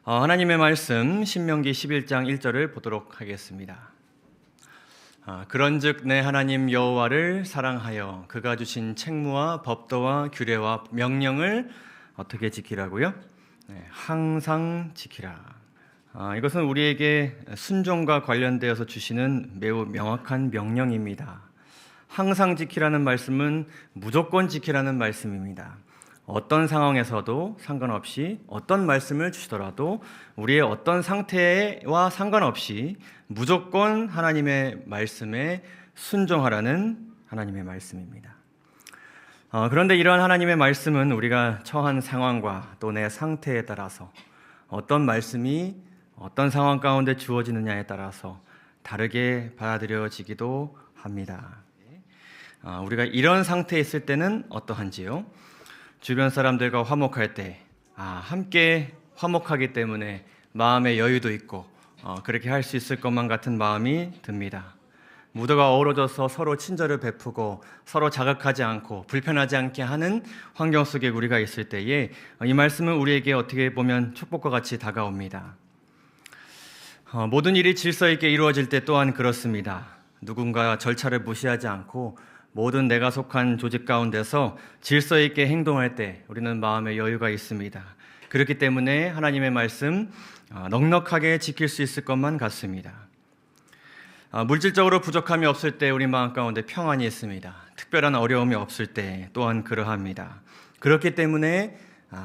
하나님의 말씀 신명기 11장 1절을 보도록 하겠습니다. 그런즉 내 하나님 여호와를 사랑하여 그가 주신 책무와 법도와 규례와 명령을 어떻게 지키라고요? 항상 지키라. 이것은 우리에게 순종과 관련되어서 주시는 매우 명확한 명령입니다. 항상 지키라는 말씀은 무조건 지키라는 말씀입니다. 어떤 상황에서도 상관없이 어떤 말씀을 주시더라도 우리의 어떤 상태와 상관없이 무조건 하나님의 말씀에 순종하라는 하나님의 말씀입니다. 그런데 이러한 하나님의 말씀은 우리가 처한 상황과 또 내 상태에 따라서 어떤 말씀이 어떤 상황 가운데 주어지느냐에 따라서 다르게 받아들여지기도 합니다. 우리가 이런 상태에 있을 때는 어떠한지요? 주변 사람들과 화목할 때 함께 화목하기 때문에 마음의 여유도 있고 그렇게 할 수 있을 것만 같은 마음이 듭니다. 무더가 어우러져서 서로 친절을 베푸고 서로 자극하지 않고 불편하지 않게 하는 환경 속에 우리가 있을 때에 이 말씀은 우리에게 어떻게 보면 축복과 같이 다가옵니다. 모든 일이 질서 있게 이루어질 때 또한 그렇습니다. 누군가 절차를 무시하지 않고 모든 내가 속한 조직 가운데서 질서 있게 행동할 때 우리는 마음의 여유가 있습니다. 그렇기 때문에 하나님의 말씀 넉넉하게 지킬 수 있을 것만 같습니다. 물질적으로 부족함이 없을 때 우리 마음 가운데 평안이 있습니다. 특별한 어려움이 없을 때 또한 그러합니다. 그렇기 때문에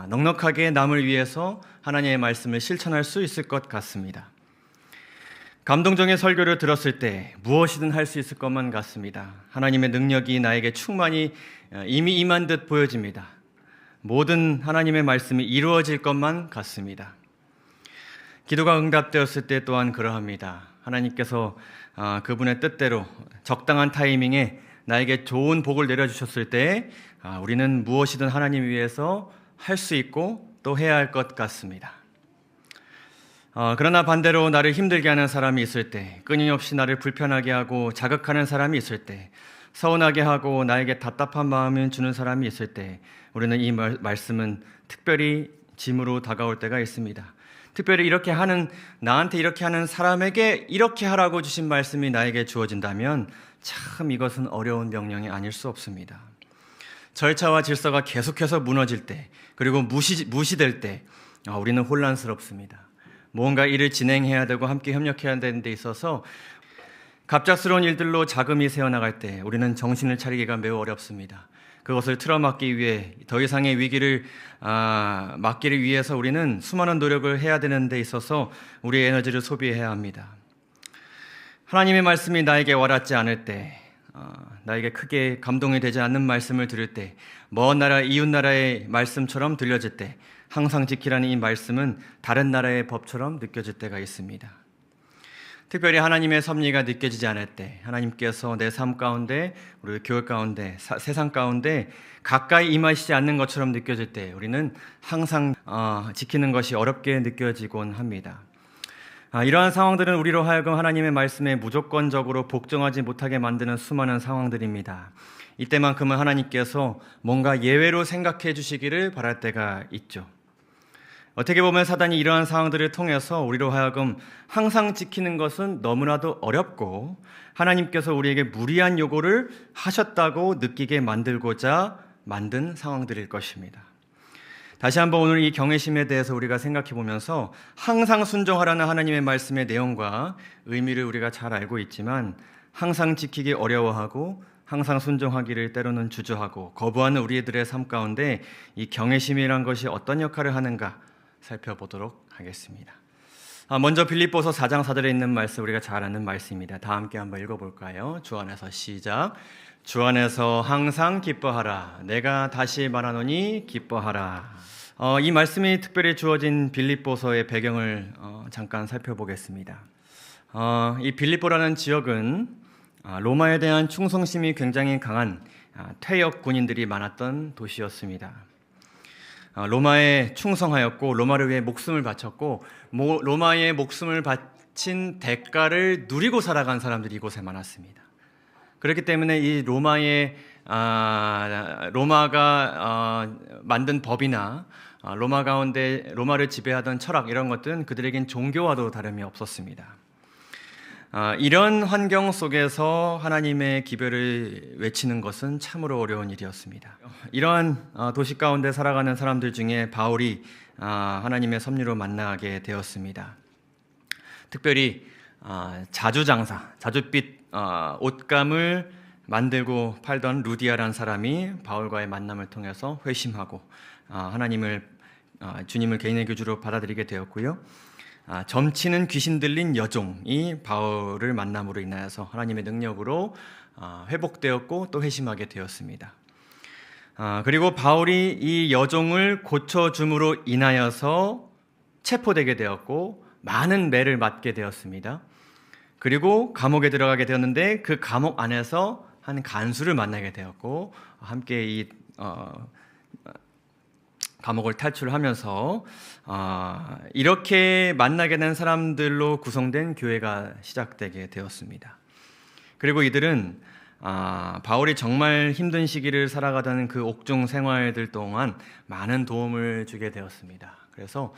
넉넉하게 남을 위해서 하나님의 말씀을 실천할 수 있을 것 같습니다. 감동적인 설교를 들었을 때 무엇이든 할 수 있을 것만 같습니다. 하나님의 능력이 나에게 충만히 이미 임한 듯 보여집니다. 모든 하나님의 말씀이 이루어질 것만 같습니다. 기도가 응답되었을 때 또한 그러합니다. 하나님께서 그분의 뜻대로 적당한 타이밍에 나에게 좋은 복을 내려주셨을 때 우리는 무엇이든 하나님 위해서 할 수 있고 또 해야 할 것 같습니다. 그러나 반대로 나를 힘들게 하는 사람이 있을 때, 끊임없이 나를 불편하게 하고 자극하는 사람이 있을 때, 서운하게 하고 나에게 답답한 마음을 주는 사람이 있을 때 우리는 이 말씀은 특별히 짐으로 다가올 때가 있습니다. 특별히 나한테 이렇게 하는 사람에게 이렇게 하라고 주신 말씀이 나에게 주어진다면 참 이것은 어려운 명령이 아닐 수 없습니다. 절차와 질서가 계속해서 무너질 때, 그리고 무시될 때 우리는 혼란스럽습니다. 뭔가 일을 진행해야 되고 함께 협력해야 되는 데 있어서 갑작스러운 일들로 자금이 새어나갈 때 우리는 정신을 차리기가 매우 어렵습니다. 그것을 틀어막기 위해 더 이상의 위기를 막기를 위해서 우리는 수많은 노력을 해야 되는 데 있어서 우리의 에너지를 소비해야 합니다. 하나님의 말씀이 나에게 와닿지 않을 때, 나에게 크게 감동이 되지 않는 말씀을 들을 때, 먼 나라 이웃 나라의 말씀처럼 들려질 때 항상 지키라는 이 말씀은 다른 나라의 법처럼 느껴질 때가 있습니다. 특별히 하나님의 섭리가 느껴지지 않을 때, 하나님께서 내 삶 가운데, 우리 교회 가운데, 세상 가운데 가까이 임하시지 않는 것처럼 느껴질 때 우리는 항상 지키는 것이 어렵게 느껴지곤 합니다. 이러한 상황들은 우리로 하여금 하나님의 말씀에 무조건적으로 복종하지 못하게 만드는 수많은 상황들입니다. 이때만큼은 하나님께서 뭔가 예외로 생각해 주시기를 바랄 때가 있죠. 어떻게 보면 사단이 이러한 상황들을 통해서 우리로 하여금 항상 지키는 것은 너무나도 어렵고 하나님께서 우리에게 무리한 요구를 하셨다고 느끼게 만들고자 만든 상황들일 것입니다. 다시 한번 오늘 이 경외심에 대해서 우리가 생각해 보면서 항상 순종하라는 하나님의 말씀의 내용과 의미를 우리가 잘 알고 있지만 항상 지키기 어려워하고 항상 순종하기를 때로는 주저하고 거부하는 우리들의 삶 가운데 이 경외심이란 것이 어떤 역할을 하는가 살펴보도록 하겠습니다. 먼저 빌립보서 4장 4절에 있는 말씀, 우리가 잘 아는 말씀입니다. 다 함께 한번 읽어볼까요? 주 안에서 시작. 주 안에서 항상 기뻐하라. 내가 다시 말하노니 기뻐하라. 이 말씀이 특별히 주어진 빌립보서의 배경을 잠깐 살펴보겠습니다. 이 빌립보라는 지역은 로마에 대한 충성심이 굉장히 강한 퇴역 군인들이 많았던 도시였습니다. 로마에 충성하였고 로마를 위해 목숨을 바쳤고 로마의 목숨을 바친 대가를 누리고 살아간 사람들이 이곳에 많았습니다. 그렇기 때문에 이 로마가 만든 법이나 로마를 지배하던 철학 이런 것들은 그들에겐 종교와도 다름이 없었습니다. 이런 환경 속에서 하나님의 기별을 외치는 것은 참으로 어려운 일이었습니다. 이러한 도시 가운데 살아가는 사람들 중에 바울이 하나님의 섭리로 만나게 되었습니다. 특별히 자주장사, 자줏빛 옷감을 만들고 팔던 루디아라는 사람이 바울과의 만남을 통해서 회심하고 주님을 개인의 교주로 받아들이게 되었고요. 점치는 귀신 들린 여종이 바울을 만남으로 인하여서 하나님의 능력으로 회복되었고 또 회심하게 되었습니다. 그리고 바울이 이 여종을 고쳐줌으로 인하여서 체포되게 되었고 많은 매를 맞게 되었습니다. 그리고 감옥에 들어가게 되었는데 그 감옥 안에서 한 간수를 만나게 되었고 함께 이 감옥을 탈출하면서 이렇게 만나게 된 사람들로 구성된 교회가 시작되게 되었습니다. 그리고 이들은 바울이 정말 힘든 시기를 살아가던 그 옥중 생활들 동안 많은 도움을 주게 되었습니다. 그래서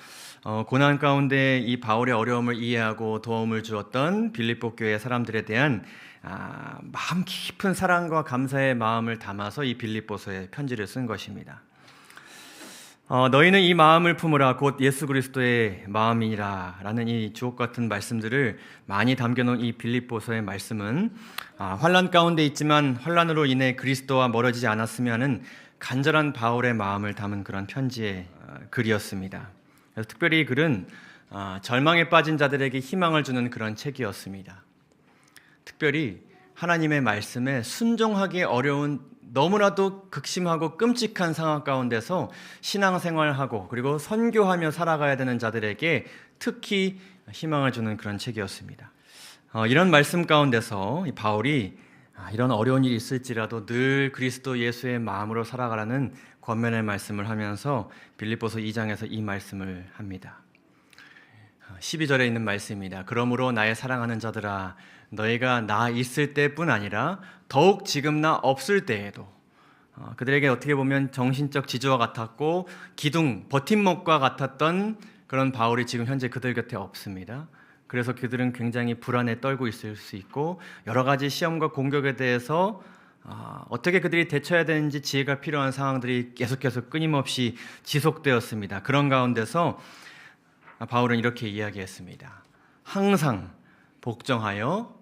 고난 가운데 이 바울의 어려움을 이해하고 도움을 주었던 빌립보 교회 사람들에 대한 마음 깊은 사랑과 감사의 마음을 담아서 이 빌립보서에 편지를 쓴 것입니다. 너희는 이 마음을 품으라 곧 예수 그리스도의 마음이라 라는 이 주옥 같은 말씀들을 많이 담겨놓은 이 빌립보서의 말씀은 환난 가운데 있지만 환난으로 인해 그리스도와 멀어지지 않았으면 하는 간절한 바울의 마음을 담은 그런 편지의 글이었습니다. 그래서 특별히 이 글은 절망에 빠진 자들에게 희망을 주는 그런 책이었습니다. 특별히 하나님의 말씀에 순종하기 어려운 너무나도 극심하고 끔찍한 상황 가운데서 신앙생활하고 그리고 선교하며 살아가야 되는 자들에게 특히 희망을 주는 그런 책이었습니다. 이런 말씀 가운데서 바울이 이런 어려운 일이 있을지라도 늘 그리스도 예수의 마음으로 살아가라는 권면의 말씀을 하면서 빌립보서 2장에서 이 말씀을 합니다. 12절에 있는 말씀입니다. 그러므로 나의 사랑하는 자들아 너희가 나 있을 때뿐 아니라 더욱 지금 나 없을 때에도 그들에게 어떻게 보면 정신적 지주와 같았고 기둥, 버팀목과 같았던 그런 바울이 지금 현재 그들 곁에 없습니다. 그래서 그들은 굉장히 불안에 떨고 있을 수 있고 여러 가지 시험과 공격에 대해서 어떻게 그들이 대처해야 되는지 지혜가 필요한 상황들이 계속해서 끊임없이 지속되었습니다. 그런 가운데서 바울은 이렇게 이야기했습니다. 항상 복종하여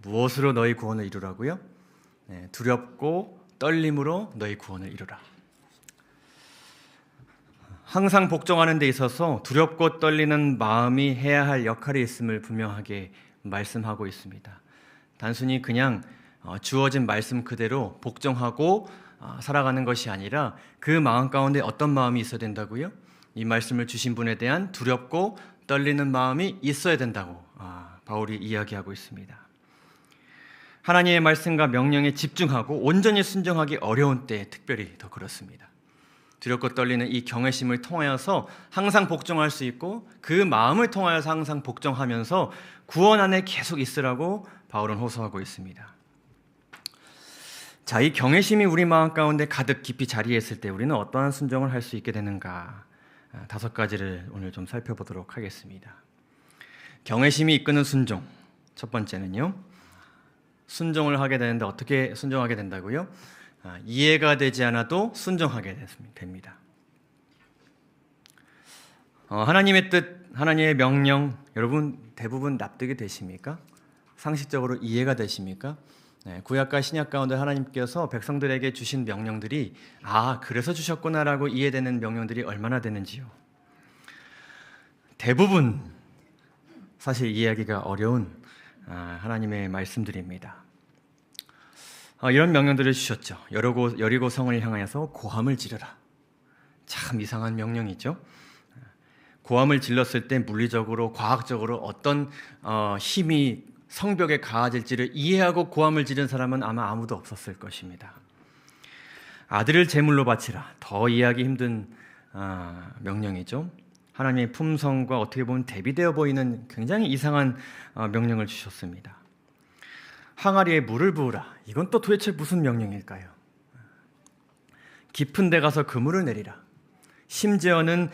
무엇으로 너희 구원을 이루라고요? 두렵고 떨림으로 너희 구원을 이루라. 항상 복종하는 데 있어서 두렵고 떨리는 마음이 해야 할 역할이 있음을 분명하게 말씀하고 있습니다. 단순히 그냥 주어진 말씀 그대로 복종하고 살아가는 것이 아니라 그 마음 가운데 어떤 마음이 있어야 된다고요? 이 말씀을 주신 분에 대한 두렵고 떨리는 마음이 있어야 된다고 바울이 이야기하고 있습니다. 하나님의 말씀과 명령에 집중하고 온전히 순종하기 어려운 때에 특별히 더 그렇습니다. 두렵고 떨리는 이 경외심을 통하여서 항상 복종할 수 있고 그 마음을 통하여서 항상 복종하면서 구원 안에 계속 있으라고 바울은 호소하고 있습니다. 자, 이 경외심이 우리 마음 가운데 가득 깊이 자리했을 때 우리는 어떠한 순종을 할 수 있게 되는가 5가지를 오늘 좀 살펴보도록 하겠습니다. 경외심이 이끄는 순종. 첫 번째는요. 순종을 하게 되는데 어떻게 순종하게 된다고요? 이해가 되지 않아도 순종하게 됩니다. 하나님의 뜻, 하나님의 명령 여러분 대부분 납득이 되십니까? 상식적으로 이해가 되십니까? 구약과 신약 가운데 하나님께서 백성들에게 주신 명령들이 그래서 주셨구나라고 이해되는 명령들이 얼마나 되는지요. 대부분 사실 이해하기가 어려운 하나님의 말씀들입니다. 이런 명령들을 주셨죠. 여리고 성을 향하여서 고함을 지르라. 참 이상한 명령이죠. 고함을 질렀을 때 물리적으로 과학적으로 어떤 힘이 성벽에 가해질지를 이해하고 고함을 지른 사람은 아마 아무도 없었을 것입니다. 아들을 제물로 바치라. 더 이해하기 힘든 명령이죠. 하나님의 품성과 어떻게 보면 대비되어 보이는 굉장히 이상한 명령을 주셨습니다. 항아리에 물을 부으라. 이건 또 도대체 무슨 명령일까요? 깊은 데 가서 그물을 내리라. 심지어는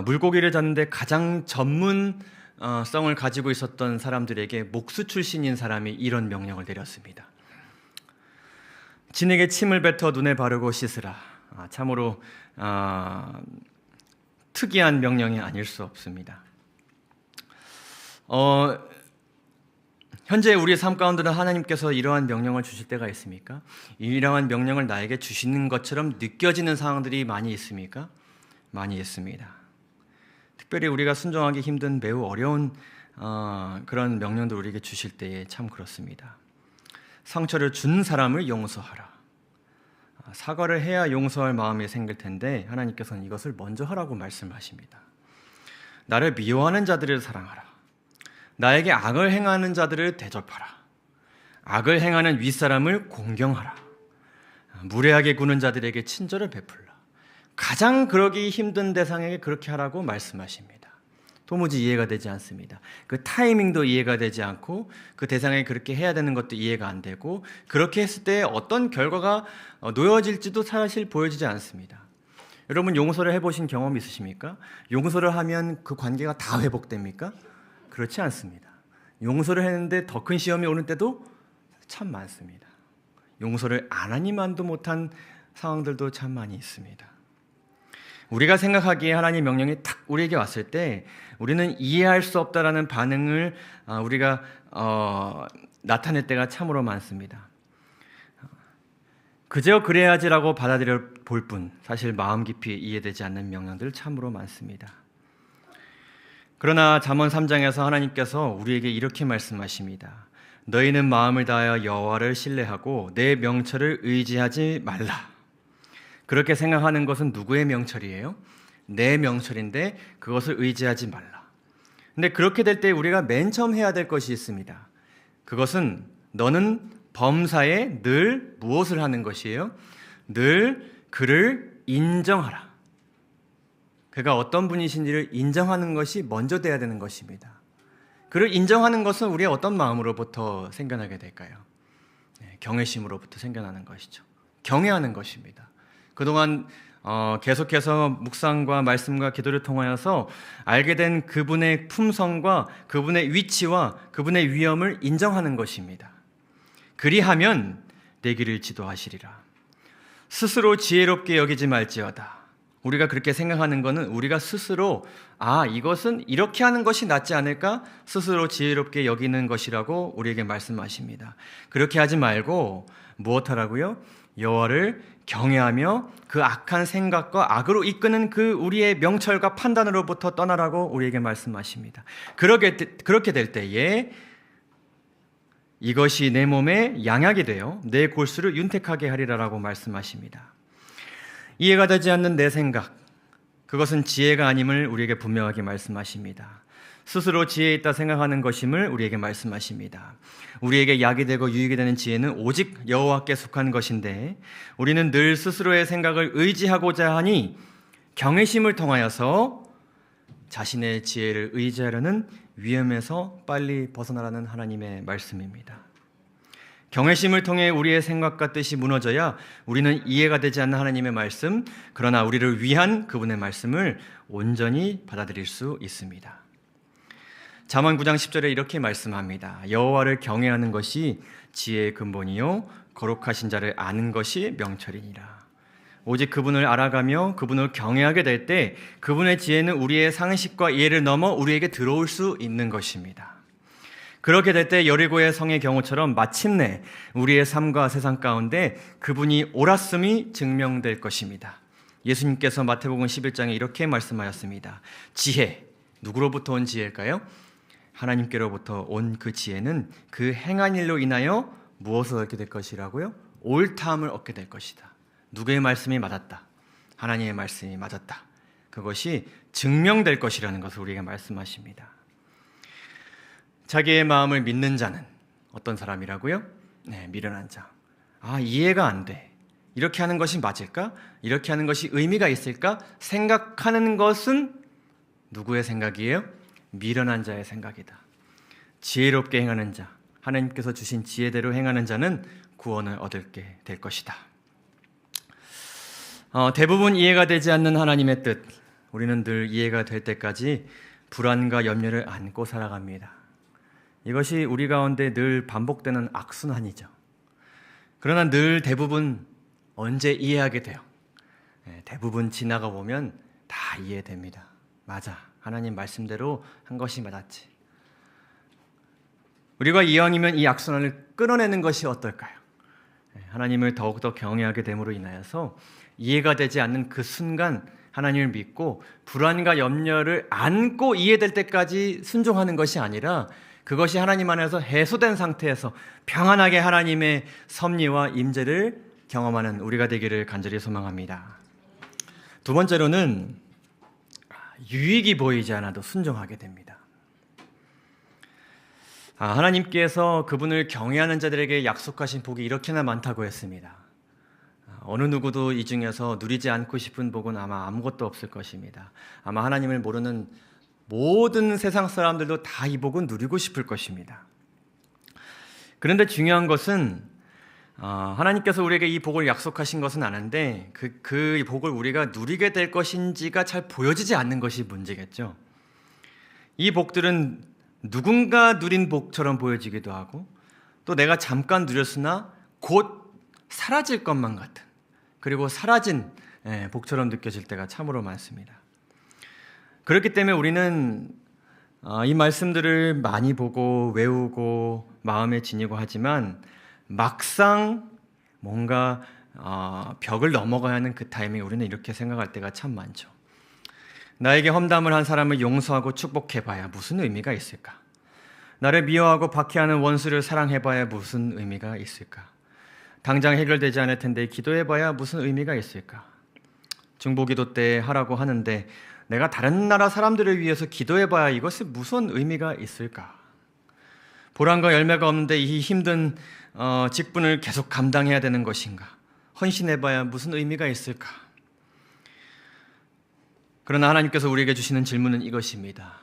물고기를 잡는데 가장 전문성을 가지고 있었던 사람들에게 목수 출신인 사람이 이런 명령을 내렸습니다. 진에게 침을 뱉어 눈에 바르고 씻으라. 참으로 특이한 명령이 아닐 수 없습니다. 현재 우리의 삶 가운데는 하나님께서 이러한 명령을 주실 때가 있습니까? 이러한 명령을 나에게 주시는 것처럼 느껴지는 상황들이 많이 있습니까? 많이 있습니다. 특별히 우리가 순종하기 힘든 매우 어려운 그런 명령도 우리에게 주실 때에 참 그렇습니다. 상처를 준 사람을 용서하라. 사과를 해야 용서할 마음이 생길 텐데 하나님께서는 이것을 먼저 하라고 말씀하십니다. 나를 미워하는 자들을 사랑하라. 나에게 악을 행하는 자들을 대접하라. 악을 행하는 윗사람을 공경하라. 무례하게 구는 자들에게 친절을 베풀라. 가장 그러기 힘든 대상에게 그렇게 하라고 말씀하십니다. 도무지 이해가 되지 않습니다. 그 타이밍도 이해가 되지 않고 그 대상에 그렇게 해야 되는 것도 이해가 안 되고 그렇게 했을 때 어떤 결과가 놓여질지도 사실 보여지지 않습니다. 여러분 용서를 해보신 경험 있으십니까? 용서를 하면 그 관계가 다 회복됩니까? 그렇지 않습니다. 용서를 했는데 더 큰 시험이 오는 때도 참 많습니다. 용서를 안 하니만도 못한 상황들도 참 많이 있습니다. 우리가 생각하기에 하나님의 명령이 딱 우리에게 왔을 때 우리는 이해할 수 없다라는 반응을 우리가 나타낼 때가 참으로 많습니다. 그저 그래야지라고 받아들여 볼 뿐 사실 마음 깊이 이해되지 않는 명령들 참으로 많습니다. 그러나 잠언 3장에서 하나님께서 우리에게 이렇게 말씀하십니다. 너희는 마음을 다하여 여호와를 신뢰하고 내 명철을 의지하지 말라. 그렇게 생각하는 것은 누구의 명철이에요? 내 명철인데 그것을 의지하지 말라. 근데 그렇게 될 때 우리가 맨 처음 해야 될 것이 있습니다. 그것은 너는 범사에 늘 무엇을 하는 것이에요? 늘 그를 인정하라. 그가 어떤 분이신지를 인정하는 것이 먼저 돼야 되는 것입니다. 그를 인정하는 것은 우리의 어떤 마음으로부터 생겨나게 될까요? 경외심으로부터 생겨나는 것이죠. 경외하는 것입니다. 그동안 계속해서 묵상과 말씀과 기도를 통하여서 알게 된 그분의 품성과 그분의 위치와 그분의 위엄을 인정하는 것입니다. 그리하면 내 길을 지도하시리라. 스스로 지혜롭게 여기지 말지어다. 우리가 그렇게 생각하는 것은 우리가 스스로 이것은 이렇게 하는 것이 낫지 않을까? 스스로 지혜롭게 여기는 것이라고 우리에게 말씀하십니다. 그렇게 하지 말고 무엇하라고요? 여호와를 경외하며 그 악한 생각과 악으로 이끄는 그 우리의 명철과 판단으로부터 떠나라고 우리에게 말씀하십니다. 그렇게 될 때에 이것이 내 몸에 양약이 되어 내 골수를 윤택하게 하리라라고 말씀하십니다. 이해가 되지 않는 내 생각, 그것은 지혜가 아님을 우리에게 분명하게 말씀하십니다. 스스로 지혜 있다 생각하는 것임을 우리에게 말씀하십니다. 우리에게 약이 되고 유익이 되는 지혜는 오직 여호와께 속한 것인데 우리는 늘 스스로의 생각을 의지하고자 하니 경외심을 통하여서 자신의 지혜를 의지하려는 위험에서 빨리 벗어나라는 하나님의 말씀입니다. 경외심을 통해 우리의 생각과 뜻이 무너져야 우리는 이해가 되지 않는 하나님의 말씀, 그러나 우리를 위한 그분의 말씀을 온전히 받아들일 수 있습니다. 잠언 9장 10절에 이렇게 말씀합니다. 여호와를 경외하는 것이 지혜의 근본이요 거룩하신 자를 아는 것이 명철이니라. 오직 그분을 알아가며 그분을 경외하게 될 때 그분의 지혜는 우리의 상식과 이해를 넘어 우리에게 들어올 수 있는 것입니다. 그렇게 될 때 여리고의 성의 경우처럼 마침내 우리의 삶과 세상 가운데 그분이 옳았음이 증명될 것입니다. 예수님께서 마태복음 11장에 이렇게 말씀하셨습니다. 지혜, 누구로부터 온 지혜일까요? 하나님께로부터 온 그 지혜는 그 행한 일로 인하여 무엇을 얻게 될 것이라고요? 옳다함을 얻게 될 것이다. 누구의 말씀이 맞았다. 하나님의 말씀이 맞았다. 그것이 증명될 것이라는 것을 우리에게 말씀하십니다. 자기의 마음을 믿는 자는 어떤 사람이라고요? 미련한 자. 이해가 안 돼. 이렇게 하는 것이 맞을까? 이렇게 하는 것이 의미가 있을까? 생각하는 것은 누구의 생각이에요? 미련한 자의 생각이다. 지혜롭게 행하는 자, 하나님께서 주신 지혜대로 행하는 자는 구원을 얻게 될 것이다. 대부분 이해가 되지 않는 하나님의 뜻, 우리는 늘 이해가 될 때까지 불안과 염려를 안고 살아갑니다. 이것이 우리 가운데 늘 반복되는 악순환이죠. 그러나 늘 대부분 언제 이해하게 돼요? 대부분 지나가 보면 다 이해됩니다. 맞아, 하나님 말씀대로 한 것이 맞았지. 우리가 이왕이면 이 악순환을 끊어내는 것이 어떨까요? 하나님을 더욱더 경외하게 됨으로 인하여서 이해가 되지 않는 그 순간 하나님을 믿고 불안과 염려를 안고 이해될 때까지 순종하는 것이 아니라 그것이 하나님 안에서 해소된 상태에서 평안하게 하나님의 섭리와 임재를 경험하는 우리가 되기를 간절히 소망합니다. 두 번째로는 유익이 보이지 않아도 순종하게 됩니다. 하나님께서 그분을 경외하는 자들에게 약속하신 복이 이렇게나 많다고 했습니다. 어느 누구도 이 중에서 누리지 않고 싶은 복은 아마 아무것도 없을 것입니다. 아마 하나님을 모르는 모든 세상 사람들도 다 이 복은 누리고 싶을 것입니다. 그런데 중요한 것은 하나님께서 우리에게 이 복을 약속하신 것은 아는데 그 복을 우리가 누리게 될 것인지가 잘 보여지지 않는 것이 문제겠죠. 이 복들은 누군가 누린 복처럼 보여지기도 하고 또 내가 잠깐 누렸으나 곧 사라질 것만 같은, 그리고 사라진 복처럼 느껴질 때가 참으로 많습니다. 그렇기 때문에 우리는 이 말씀들을 많이 보고 외우고 마음에 지니고 하지만 막상 뭔가 벽을 넘어가야 하는 그 타이밍에 우리는 이렇게 생각할 때가 참 많죠. 나에게 험담을 한 사람을 용서하고 축복해봐야 무슨 의미가 있을까? 나를 미워하고 박해하는 원수를 사랑해봐야 무슨 의미가 있을까? 당장 해결되지 않을 텐데 기도해봐야 무슨 의미가 있을까? 중보기도 때 하라고 하는데 내가 다른 나라 사람들을 위해서 기도해봐야 이것이 무슨 의미가 있을까? 보람과 열매가 없는데 이 힘든 직분을 계속 감당해야 되는 것인가? 헌신해봐야 무슨 의미가 있을까? 그러나 하나님께서 우리에게 주시는 질문은 이것입니다.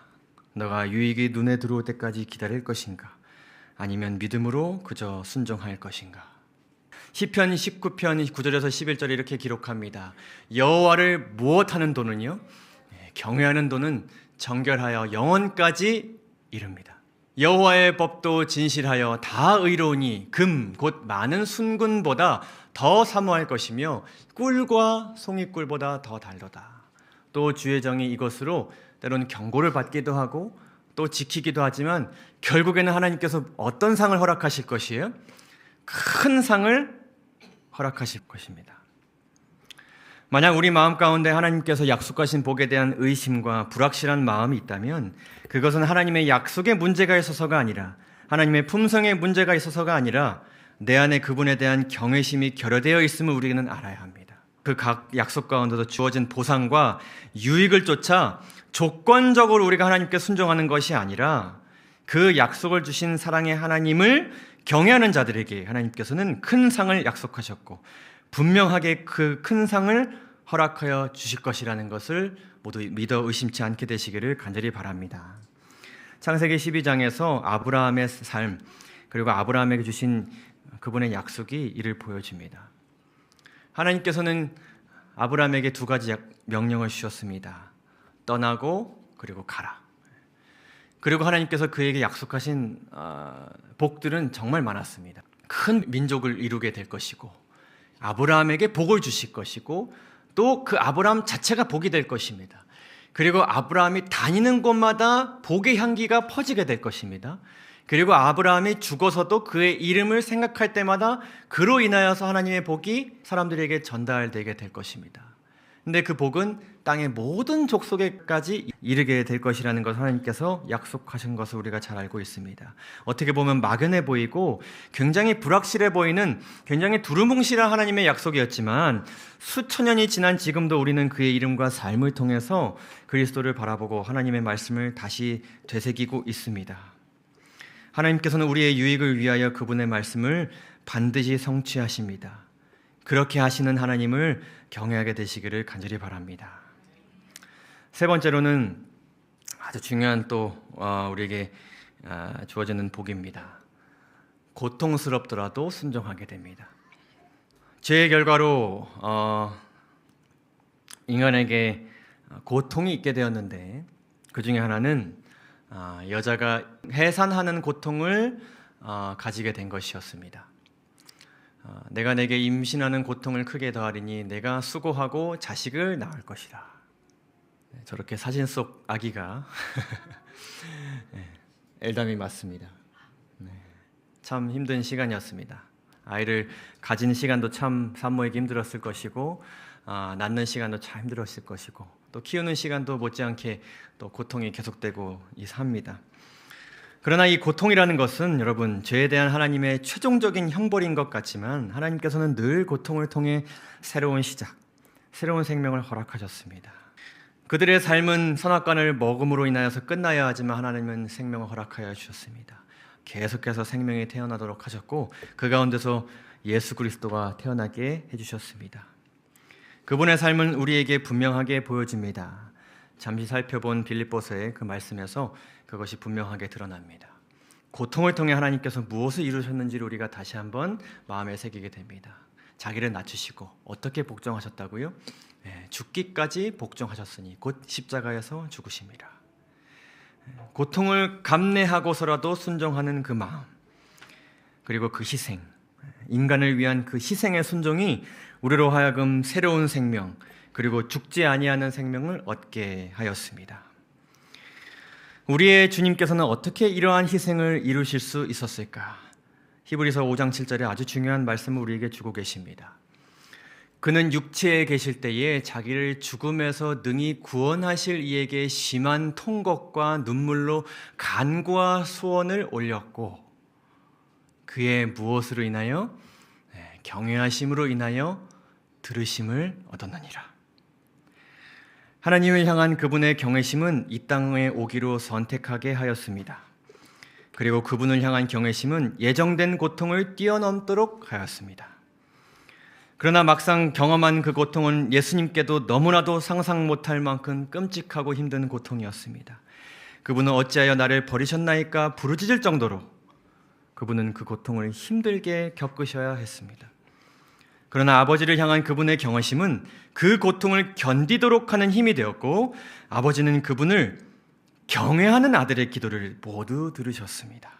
너가 유익이 눈에 들어올 때까지 기다릴 것인가? 아니면 믿음으로 그저 순종할 것인가? 시편 19편 9절에서 11절에 이렇게 기록합니다. 여호와를 무엇하는 도는요? 경외하는 도는 정결하여 영원까지 이릅니다. 여호와의 법도 진실하여 다 의로우니 금 곧 많은 순금보다 더 사모할 것이며 꿀과 송이꿀보다 더 달도다. 또 주의 정이 이것으로 때로는 경고를 받기도 하고 또 지키기도 하지만 결국에는 하나님께서 어떤 상을 허락하실 것이에요? 큰 상을 허락하실 것입니다. 만약 우리 마음 가운데 하나님께서 약속하신 복에 대한 의심과 불확실한 마음이 있다면 그것은 하나님의 약속에 문제가 있어서가 아니라 하나님의 품성에 문제가 있어서가 아니라 내 안에 그분에 대한 경외심이 결여되어 있음을 우리는 알아야 합니다. 그 각 약속 가운데도 주어진 보상과 유익을 쫓아 조건적으로 우리가 하나님께 순종하는 것이 아니라 그 약속을 주신 사랑의 하나님을 경외하는 자들에게 하나님께서는 큰 상을 약속하셨고 분명하게 그 큰 상을 허락하여 주실 것이라는 것을 모두 믿어 의심치 않게 되시기를 간절히 바랍니다. 창세기 12장에서 아브라함의 삶 그리고 아브라함에게 주신 그분의 약속이 이를 보여줍니다. 하나님께서는 아브라함에게 두 가지 명령을 주셨습니다. 떠나고 그리고 가라. 그리고 하나님께서 그에게 약속하신 복들은 정말 많았습니다. 큰 민족을 이루게 될 것이고 아브라함에게 복을 주실 것이고 또 그 아브라함 자체가 복이 될 것입니다. 그리고 아브라함이 다니는 곳마다 복의 향기가 퍼지게 될 것입니다. 그리고 아브라함이 죽어서도 그의 이름을 생각할 때마다 그로 인하여서 하나님의 복이 사람들에게 전달되게 될 것입니다. 근데 그 복은 땅의 모든 족속에까지 이르게 될 것이라는 것을 하나님께서 약속하신 것을 우리가 잘 알고 있습니다. 어떻게 보면 막연해 보이고 굉장히 불확실해 보이는 굉장히 두루뭉실한 하나님의 약속이었지만 수천 년이 지난 지금도 우리는 그의 이름과 삶을 통해서 그리스도를 바라보고 하나님의 말씀을 다시 되새기고 있습니다. 하나님께서는 우리의 유익을 위하여 그분의 말씀을 반드시 성취하십니다. 그렇게 하시는 하나님을 경외하게 되시기를 간절히 바랍니다. 세 번째로는 아주 중요한 또 우리에게 주어지는 복입니다. 고통스럽더라도 순종하게 됩니다. 죄의 결과로 인간에게 고통이 있게 되었는데 그 중에 하나는 여자가 해산하는 고통을 가지게 된 것이었습니다. 내가 내게 임신하는 고통을 크게 더하리니 내가 수고하고 자식을 낳을 것이라. 저렇게 사진 속 아기가 엘담이 맞습니다. 참 힘든 시간이었습니다. 아이를 가진 시간도 참 산모에게 힘들었을 것이고 낳는 시간도 참 힘들었을 것이고 또 키우는 시간도 못지않게 또 고통이 계속되고 합니다. 그러나 이 고통이라는 것은 여러분 죄에 대한 하나님의 최종적인 형벌인 것 같지만 하나님께서는 늘 고통을 통해 새로운 시작, 새로운 생명을 허락하셨습니다. 그들의 삶은 선악과를 먹음으로 인하여서 끝나야 하지만 하나님은 생명을 허락하여 주셨습니다. 계속해서 생명이 태어나도록 하셨고 그 가운데서 예수 그리스도가 태어나게 해주셨습니다. 그분의 삶은 우리에게 분명하게 보여집니다. 잠시 살펴본 빌립보서의 그 말씀에서 그것이 분명하게 드러납니다. 고통을 통해 하나님께서 무엇을 이루셨는지를 우리가 다시 한번 마음에 새기게 됩니다. 자기를 낮추시고 어떻게 복종하셨다고요? 죽기까지 복종하셨으니 곧 십자가에서 죽으심이라. 고통을 감내하고서라도 순종하는 그 마음, 그리고 그 희생, 인간을 위한 그 희생의 순종이 우리로 하여금 새로운 생명, 그리고 죽지 아니하는 생명을 얻게 하였습니다. 우리의 주님께서는 어떻게 이러한 희생을 이루실 수 있었을까? 히브리서 5장 7절에 아주 중요한 말씀을 우리에게 주고 계십니다. 그는 육체에 계실 때에 자기를 죽음에서 능히 구원하실 이에게 심한 통곡과 눈물로 간구와 소원을 올렸고 그의 무엇으로 인하여? 경외하심으로 인하여 들으심을 얻었느니라. 하나님을 향한 그분의 경외심은 이 땅에 오기로 선택하게 하였습니다. 그리고 그분을 향한 경외심은 예정된 고통을 뛰어넘도록 하였습니다. 그러나 막상 경험한 그 고통은 예수님께도 너무나도 상상 못할 만큼 끔찍하고 힘든 고통이었습니다. 그분은 어찌하여 나를 버리셨나이까 부르짖을 정도로 그분은 그 고통을 힘들게 겪으셔야 했습니다. 그러나 아버지를 향한 그분의 경외심은 그 고통을 견디도록 하는 힘이 되었고 아버지는 그분을 경외하는 아들의 기도를 모두 들으셨습니다.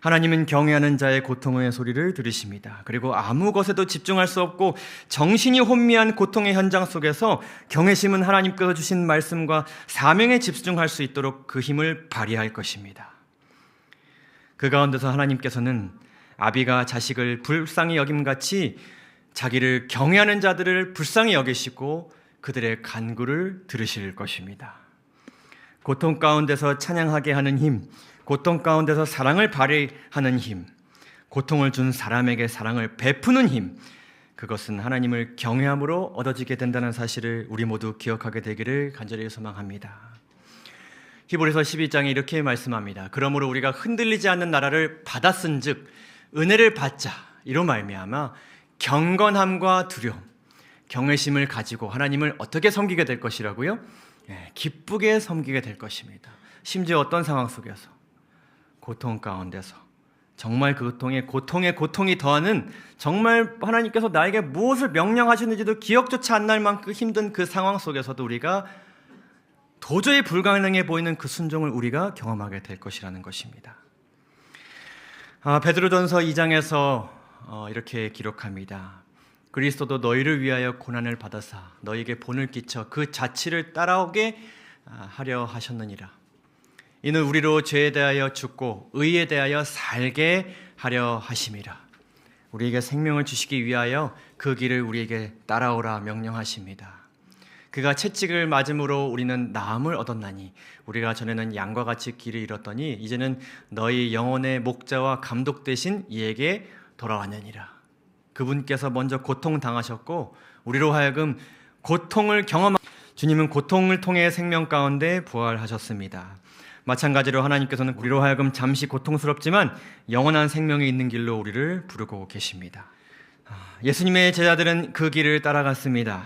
하나님은 경외하는 자의 고통의 소리를 들으십니다. 그리고 아무 것에도 집중할 수 없고 정신이 혼미한 고통의 현장 속에서 경외심은 하나님께서 주신 말씀과 사명에 집중할 수 있도록 그 힘을 발휘할 것입니다. 그 가운데서 하나님께서는 아비가 자식을 불쌍히 여김같이 자기를 경외하는 자들을 불쌍히 여기시고 그들의 간구를 들으실 것입니다. 고통 가운데서 찬양하게 하는 힘, 고통 가운데서 사랑을 발휘하는 힘, 고통을 준 사람에게 사랑을 베푸는 힘, 그것은 하나님을 경외함으로 얻어지게 된다는 사실을 우리 모두 기억하게 되기를 간절히 소망합니다. 히브리서 12장에 이렇게 말씀합니다. 그러므로 우리가 흔들리지 않는 나라를 받았은즉 은혜를 받자. 이로 말미암아 경건함과 두려움, 경외심을 가지고 하나님을 어떻게 섬기게 될 것이라고요? 기쁘게 섬기게 될 것입니다. 심지어 어떤 상황 속에서? 고통 가운데서 정말 그 고통에 고통이 더하는 정말 하나님께서 나에게 무엇을 명령하시는지도 기억조차 안 날 만큼 힘든 그 상황 속에서도 우리가 도저히 불가능해 보이는 그 순종을 우리가 경험하게 될 것이라는 것입니다. 베드로전서 2장에서 이렇게 기록합니다. 그리스도도 너희를 위하여 고난을 받아사 너희에게 본을 끼쳐 그 자치를 따라오게 하려 하셨느니라. 이는 우리로 죄에 대하여 죽고 의에 대하여 살게 하려 하심이라. 우리에게 생명을 주시기 위하여 그 길을 우리에게 따라오라 명령하십니다. 그가 채찍을 맞음으로 우리는 나음을 얻었나니 우리가 전에는 양과 같이 길을 잃었더니 이제는 너희 영혼의 목자와 감독 되신 이에게 돌아왔느니라. 그분께서 먼저 고통당하셨고 우리로 하여금 고통을 경험한 주님은 고통을 통해 생명 가운데 부활하셨습니다. 마찬가지로 하나님께서는 우리로 하여금 잠시 고통스럽지만 영원한 생명이 있는 길로 우리를 부르고 계십니다. 예수님의 제자들은 그 길을 따라갔습니다.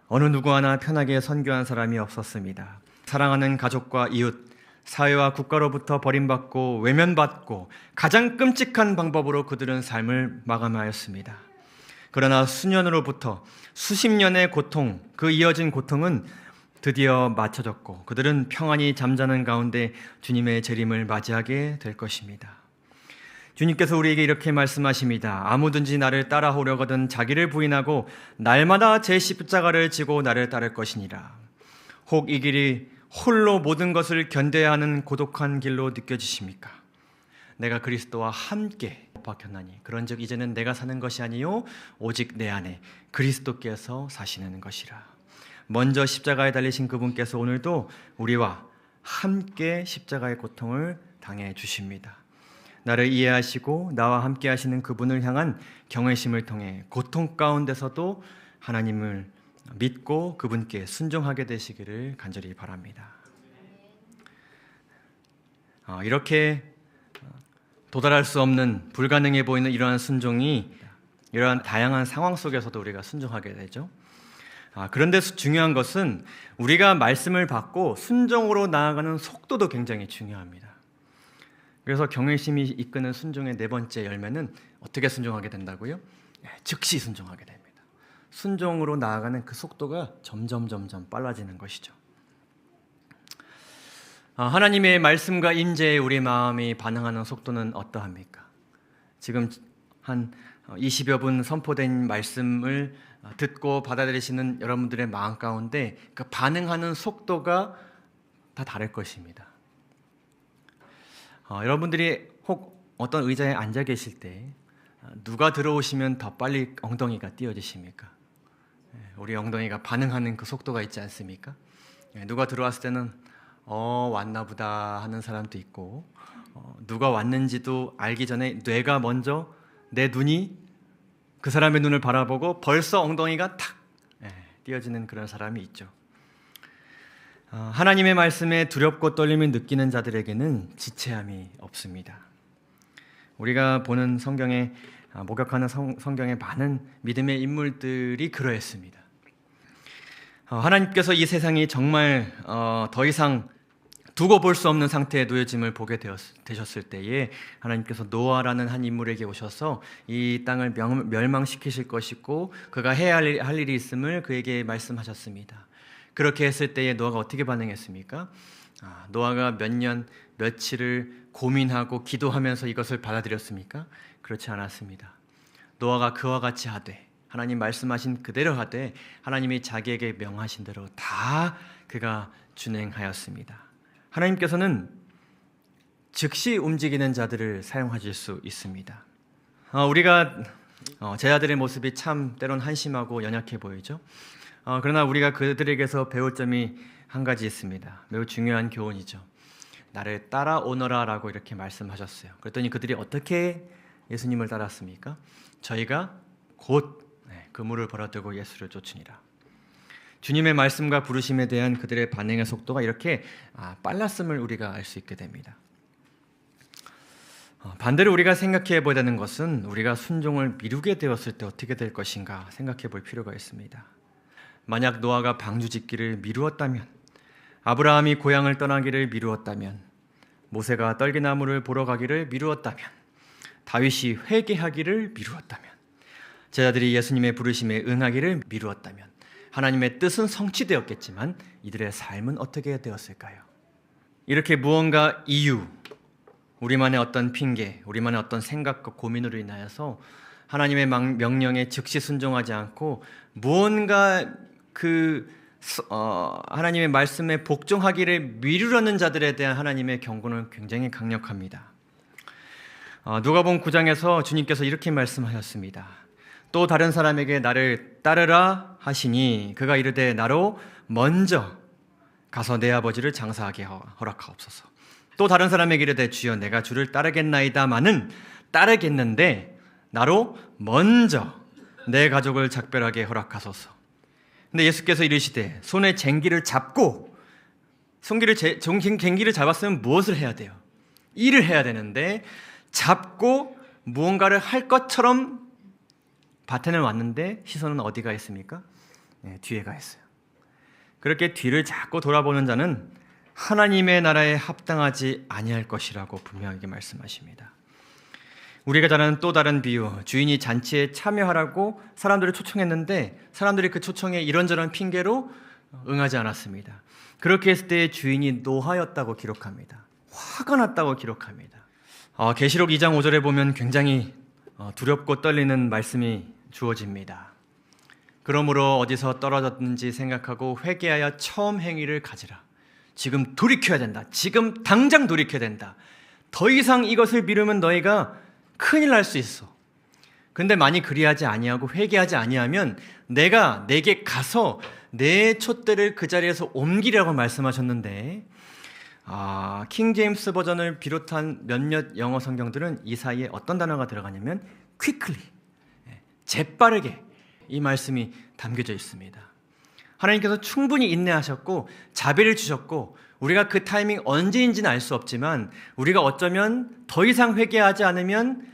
어느 누구 하나 편하게 선교한 사람이 없었습니다. 사랑하는 가족과 이웃, 사회와 국가로부터 버림받고 외면받고 가장 끔찍한 방법으로 그들은 삶을 마감하였습니다. 그러나 수년으로부터 수십 년의 고통, 그 이어진 고통은 드디어 마쳐졌고 그들은 평안히 잠자는 가운데 주님의 재림을 맞이하게 될 것입니다. 주님께서 우리에게 이렇게 말씀하십니다. 아무든지 나를 따라오려거든 자기를 부인하고 날마다 제 십자가를 지고 나를 따를 것이니라. 혹 이 길이 홀로 모든 것을 견뎌야 하는 고독한 길로 느껴지십니까? 내가 그리스도와 함께 박혔나니 그런즉 이제는 내가 사는 것이 아니요 오직 내 안에 그리스도께서 사시는 것이라. 먼저 십자가에 달리신 그분께서 오늘도 우리와 함께 십자가의 고통을 당해 주십니다. 나를 이해하시고 나와 함께 하시는 그분을 향한 경외심을 통해 고통 가운데서도 하나님을 믿고 그분께 순종하게 되시기를 간절히 바랍니다. 이렇게 도달할 수 없는 불가능해 보이는 이러한 순종이 이러한 다양한 상황 속에서도 우리가 순종하게 되죠. 그런데 중요한 것은 우리가 말씀을 받고 순종으로 나아가는 속도도 굉장히 중요합니다. 그래서 경외심이 이끄는 순종의 네 번째 열매는 어떻게 순종하게 된다고요? 즉시 순종하게 됩니다. 순종으로 나아가는 그 속도가 점점 빨라지는 것이죠. 하나님의 말씀과 임재에 우리 마음이 반응하는 속도는 어떠합니까? 지금 한 20여 분 선포된 말씀을 듣고 받아들이시는 여러분들의 마음 가운데 그 반응하는 속도가 다 다를 것입니다. 여러분들이 혹 어떤 의자에 앉아 계실 때 누가 들어오시면 더 빨리 엉덩이가 띄어지십니까? 우리 엉덩이가 반응하는 그 속도가 있지 않습니까? 누가 들어왔을 때는 왔나 보다 하는 사람도 있고 누가 왔는지도 알기 전에 뇌가 먼저 내 눈이 그 사람의 눈을 바라보고 벌써 엉덩이가 탁 띄어지는 그런 사람이 있죠. 하나님의 말씀에 두렵고 떨림을 느끼는 자들에게는 지체함이 없습니다. 우리가 보는 성경에 목격하는 성경의 많은 믿음의 인물들이 그러했습니다. 하나님께서 이 세상이 정말 더 이상 두고 볼 수 없는 상태에 놓여짐을 보게 되셨을 때에 하나님께서 노아라는 한 인물에게 오셔서 이 땅을 멸망시키실 것이고 그가 해야 할 일이 있음을 그에게 말씀하셨습니다. 그렇게 했을 때에 노아가 어떻게 반응했습니까? 노아가 몇 년 며칠을 고민하고 기도하면서 이것을 받아들였습니까? 그렇지 않았습니다. 노아가 그와 같이 하되 하나님 말씀하신 그대로 하되 하나님이 자기에게 명하신 대로 다 그가 준행하였습니다. 하나님께서는 즉시 움직이는 자들을 사용하실 수 있습니다. 우리가 제자들의 모습이 참 때론 한심하고 연약해 보이죠. 그러나 우리가 그들에게서 배울 점이 한 가지 있습니다. 매우 중요한 교훈이죠. 나를 따라오너라 라고 이렇게 말씀하셨어요. 그랬더니 그들이 어떻게 예수님을 따랐습니까? 저희가 곧 그물을 벌어들고 예수를 쫓으니라. 주님의 말씀과 부르심에 대한 그들의 반응의 속도가 이렇게 빨랐음을 우리가 알 수 있게 됩니다. 반대로 우리가 생각해 보야 되는 것은 우리가 순종을 미루게 되었을 때 어떻게 될 것인가 생각해 볼 필요가 있습니다. 만약 노아가 방주 짓기를 미루었다면, 아브라함이 고향을 떠나기를 미루었다면, 모세가 떨기나무를 보러 가기를 미루었다면, 다윗이 회개하기를 미루었다면, 제자들이 예수님의 부르심에 응하기를 미루었다면 하나님의 뜻은 성취되었겠지만 이들의 삶은 어떻게 되었을까요? 이렇게 무언가 이유, 우리만의 어떤 핑계, 우리만의 어떤 생각과 고민으로 인하여서 하나님의 명령에 즉시 순종하지 않고 무언가 하나님의 말씀에 복종하기를 미루려는 자들에 대한 하나님의 경고는 굉장히 강력합니다. 누가복음 9장에서 주님께서 이렇게 말씀하셨습니다. 또 다른 사람에게 나를 따르라 하시니 그가 이르되 나로 먼저 가서 내 아버지를 장사하게 허락하옵소서. 또 다른 사람에게 이르되 주여 내가 주를 따르겠나이다마는 따르겠는데 나로 먼저 내 가족을 작별하게 허락하소서. 근데 예수께서 이르시되 손에 쟁기를 잡고 쟁기를 잡았으면 무엇을 해야 돼요? 일을 해야 되는데 잡고 무언가를 할 것처럼 밭에는 왔는데 시선은 어디가 있습니까? 뒤에 가 있어요. 그렇게 뒤를 자꾸 돌아보는 자는 하나님의 나라에 합당하지 아니할 것이라고 분명하게 말씀하십니다. 우리가 잘 아는 또 다른 비유, 주인이 잔치에 참여하라고 사람들을 초청했는데 사람들이 그 초청에 이런저런 핑계로 응하지 않았습니다. 그렇게 했을 때 주인이 노하였다고 기록합니다. 화가 났다고 기록합니다. 계시록 2장 5절에 보면 굉장히 두렵고 떨리는 말씀이 주어집니다. 그러므로 어디서 떨어졌는지 생각하고 회개하여 처음 행위를 가지라. 지금 돌이켜야 된다. 지금 당장 돌이켜야 된다. 더 이상 이것을 미루면 너희가 큰일 날 수 있어. 근데 만약 그리하지 아니하고 회개하지 아니하면 내가 내게 가서 내 촛대를 그 자리에서 옮기라고 말씀하셨는데 킹 제임스 버전을 비롯한 몇몇 영어 성경들은 이 사이에 어떤 단어가 들어가냐면 quickly, 재빠르게 이 말씀이 담겨져 있습니다. 하나님께서 충분히 인내하셨고 자비를 주셨고 우리가 그 타이밍 언제인지는 알 수 없지만 우리가 어쩌면 더 이상 회개하지 않으면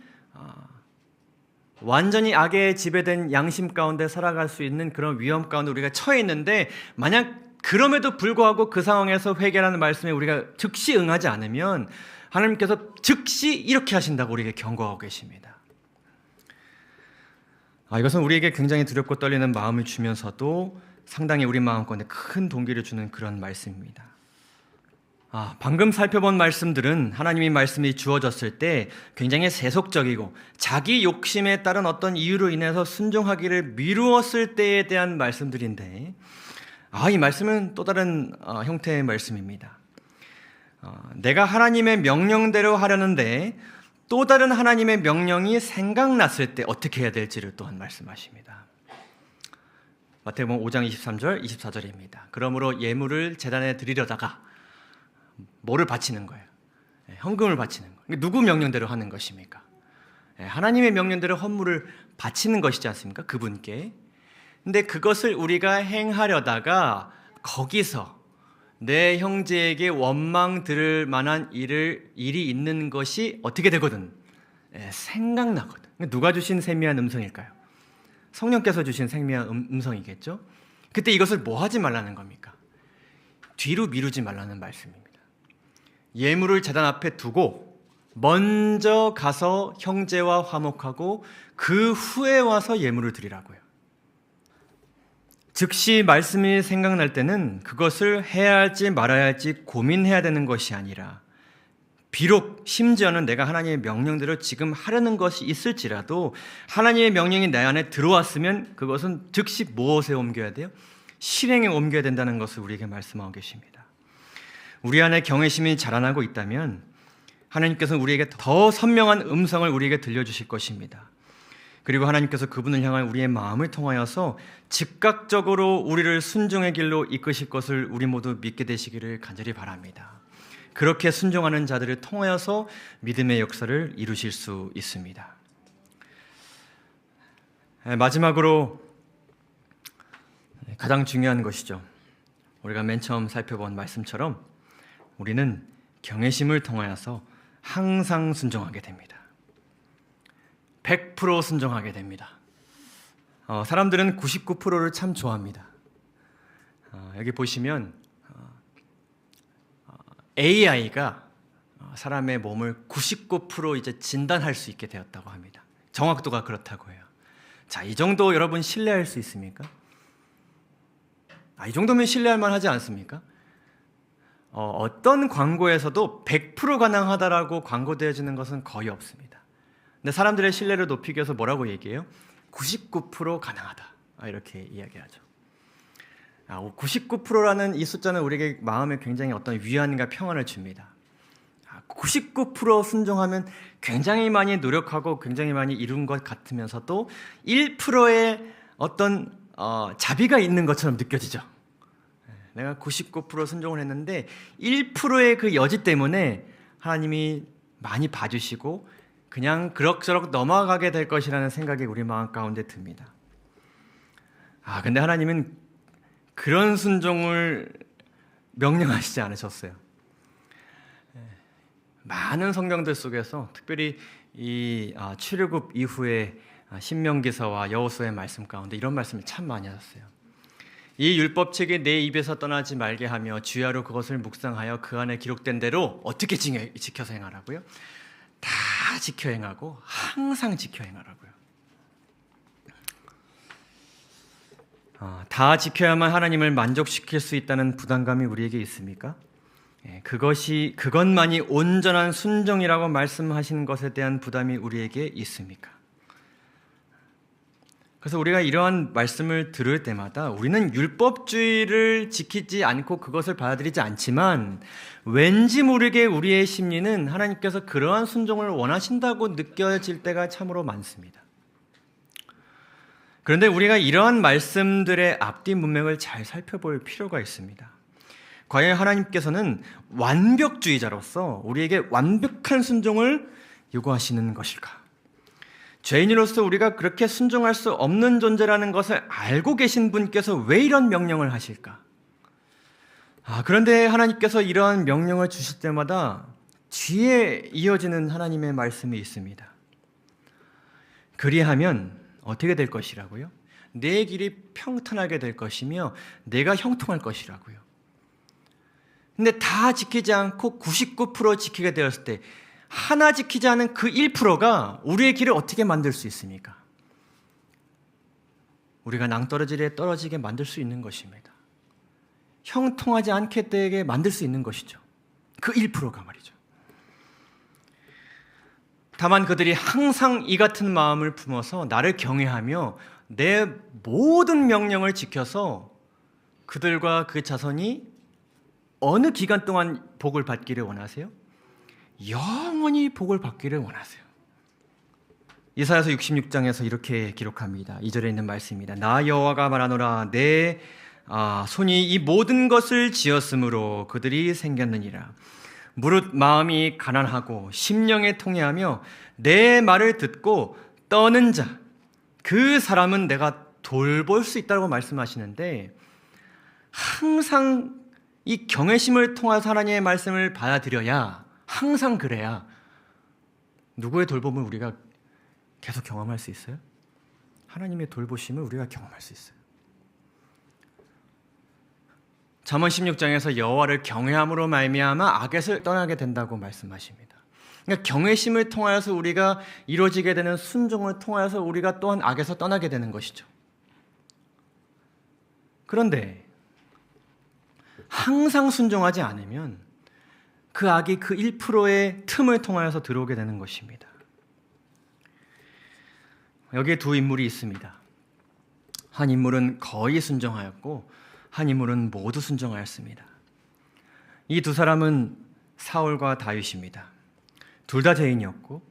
완전히 악에 지배된 양심 가운데 살아갈 수 있는 그런 위험 가운데 우리가 처해 있는데 만약 그럼에도 불구하고 그 상황에서 회개라는 말씀에 우리가 즉시 응하지 않으면 하나님께서 즉시 이렇게 하신다고 우리에게 경고하고 계십니다. 이것은 우리에게 굉장히 두렵고 떨리는 마음을 주면서도 상당히 우리 마음 가운데 큰 동기를 주는 그런 말씀입니다. 방금 살펴본 말씀들은 하나님의 말씀이 주어졌을 때 굉장히 세속적이고 자기 욕심에 따른 어떤 이유로 인해서 순종하기를 미루었을 때에 대한 말씀들인데 이 말씀은 또 다른 형태의 말씀입니다. 내가 하나님의 명령대로 하려는데 또 다른 하나님의 명령이 생각났을 때 어떻게 해야 될지를 또한 말씀하십니다. 마태복음 5장 23절, 24절입니다. 그러므로 예물을 제단에 드리려다가 뭐를 바치는 거예요? 헌금을 바치는 거예요. 누구 명령대로 하는 것입니까? 하나님의 명령대로 헌물을 바치는 것이지 않습니까? 그분께. 근데 그것을 우리가 행하려다가 거기서 내 형제에게 원망 들을 만한 일이 있는 것이 어떻게 되거든? 생각나거든. 누가 주신 세미한 음성일까요? 성령께서 주신 생미한 음성이겠죠? 그때 이것을 뭐 하지 말라는 겁니까? 뒤로 미루지 말라는 말씀입니다. 예물을 제단 앞에 두고 먼저 가서 형제와 화목하고 그 후에 와서 예물을 드리라고요. 즉시 말씀이 생각날 때는 그것을 해야 할지 말아야 할지 고민해야 되는 것이 아니라 비록 심지어는 내가 하나님의 명령대로 지금 하려는 것이 있을지라도 하나님의 명령이 내 안에 들어왔으면 그것은 즉시 무엇에 옮겨야 돼요? 실행에 옮겨야 된다는 것을 우리에게 말씀하고 계십니다. 우리 안에 경외심이 자라나고 있다면 하나님께서는 우리에게 더 선명한 음성을 우리에게 들려주실 것입니다. 그리고 하나님께서 그분을 향한 우리의 마음을 통하여서 즉각적으로 우리를 순종의 길로 이끄실 것을 우리 모두 믿게 되시기를 간절히 바랍니다. 그렇게 순종하는 자들을 통하여서 믿음의 역사를 이루실 수 있습니다. 마지막으로 가장 중요한 것이죠. 우리가 맨 처음 살펴본 말씀처럼 우리는 경외심을 통하여서 항상 순종하게 됩니다. 100% 순종하게 됩니다. 사람들은 99%를 참 좋아합니다. 여기 보시면 AI가 사람의 몸을 99% 이제 진단할 수 있게 되었다고 합니다. 정확도가 그렇다고 해요. 자, 이 정도 여러분 신뢰할 수 있습니까? 이 정도면 신뢰할 만하지 않습니까? 어떤 광고에서도 100% 가능하다라고 광고되어지는 것은 거의 없습니다. 근데 사람들의 신뢰를 높이기 위해서 뭐라고 얘기해요? 99% 가능하다. 이렇게 이야기하죠. 99%라는 이 숫자는 우리에게 마음에 굉장히 어떤 위안과 평안을 줍니다. 99% 순종하면 굉장히 많이 노력하고 굉장히 많이 이룬 것 같으면서도 1%의 어떤 자비가 있는 것처럼 느껴지죠. 내가 99% 순종을 했는데 1%의 그 여지 때문에 하나님이 많이 봐주시고 그냥 그럭저럭 넘어가게 될 것이라는 생각이 우리 마음 가운데 듭니다. 근데 하나님은 그런 순종을 명령하시지 않으셨어요. 많은 성경들 속에서 특별히 이 출애굽 이후에 신명기서와 여호수아의 말씀 가운데 이런 말씀을 참 많이 하셨어요. 이 율법책이 내 입에서 떠나지 말게 하며 주야로 그것을 묵상하여 그 안에 기록된 대로 어떻게 지켜서 행하라고요? 다 지켜 행하고 항상 지켜 행하라고요. 다 지켜야만 하나님을 만족시킬 수 있다는 부담감이 우리에게 있습니까? 그것만이 온전한 순종이라고 말씀하신 것에 대한 부담이 우리에게 있습니까? 그래서 우리가 이러한 말씀을 들을 때마다 우리는 율법주의를 지키지 않고 그것을 받아들이지 않지만 왠지 모르게 우리의 심리는 하나님께서 그러한 순종을 원하신다고 느껴질 때가 참으로 많습니다. 그런데 우리가 이러한 말씀들의 앞뒤 문맥을 잘 살펴볼 필요가 있습니다. 과연 하나님께서는 완벽주의자로서 우리에게 완벽한 순종을 요구하시는 것일까? 죄인으로서 우리가 그렇게 순종할 수 없는 존재라는 것을 알고 계신 분께서 왜 이런 명령을 하실까? 그런데 하나님께서 이러한 명령을 주실 때마다 뒤에 이어지는 하나님의 말씀이 있습니다. 그리하면 어떻게 될 것이라고요? 내 길이 평탄하게 될 것이며 내가 형통할 것이라고요. 근데 다 지키지 않고 99% 지키게 되었을 때 하나 지키지 않은 그 1%가 우리의 길을 어떻게 만들 수 있습니까? 우리가 낭떠러지에 떨어지게 만들 수 있는 것입니다. 형통하지 않게 되게 만들 수 있는 것이죠. 그 1%가 말이죠. 다만 그들이 항상 이 같은 마음을 품어서 나를 경외하며 내 모든 명령을 지켜서 그들과 그 자손이 어느 기간 동안 복을 받기를 원하세요? 영원히 복을 받기를 원하세요. 이사야서 66장에서 이렇게 기록합니다. 2절에 있는 말씀입니다. 나 여호와가 말하노라 내 손이 이 모든 것을 지었으므로 그들이 생겼느니라. 무릇 마음이 가난하고 심령에 통회하며 내 말을 듣고 떠는 자 그 사람은 내가 돌볼 수 있다고 말씀하시는데 항상 이 경외심을 통해서 하나님의 말씀을 받아들여야 항상 그래야 누구의 돌봄을 우리가 계속 경험할 수 있어요? 하나님의 돌보심을 우리가 경험할 수 있어요. 잠언 16장에서 여호와를 경외함으로 말미암아 악에서 떠나게 된다고 말씀하십니다. 그러니까 경외심을 통하여서 우리가 이루어지게 되는 순종을 통하여서 우리가 또한 악에서 떠나게 되는 것이죠. 그런데 항상 순종하지 않으면 그 악이 그 1%의 틈을 통하여서 들어오게 되는 것입니다. 여기에 두 인물이 있습니다. 한 인물은 거의 순종하였고 한 인물은 모두 순종하였습니다. 이 두 사람은 사울과 다윗입니다. 둘 다 죄인이었고